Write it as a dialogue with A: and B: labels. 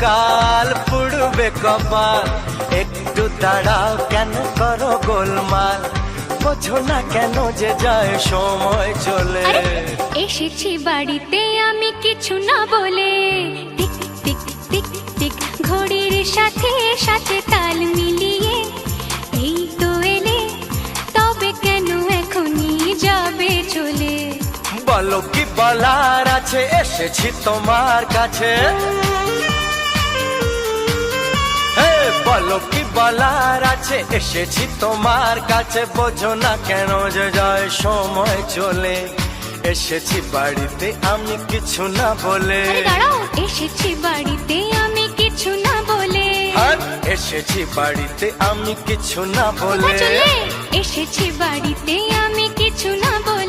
A: কাল পুড়বে কপাল, একটু দাঁড়াও কেন করো গোলমাল, বোঝো না কেন যে যায় সময় চলে।
B: এসেছি বাড়িতে আমি কিছু না বলে, টিক টিক টিক টিক ঘড়ির সাথে সাথে তাল মিলিয়ে এই তো এলে, তবে কেন এখনই যাবে চলে?
A: বলো কি বলার আছে, এসেছি তোমার কাছে। বলো কি বলার আছে, এসেছি তোমার কাছে, বোঝো না কেন যে যায় সময় চলে। এসেছি বাড়িতে আমি কিছু না বলে।
B: দাঁড়াও, এসেছি বাড়িতে আমি কিছু না বলে।
A: এসেছি বাড়িতে আমি কিছু না বলে।
B: এসেছি বাড়িতে আমি কিছু না বলে।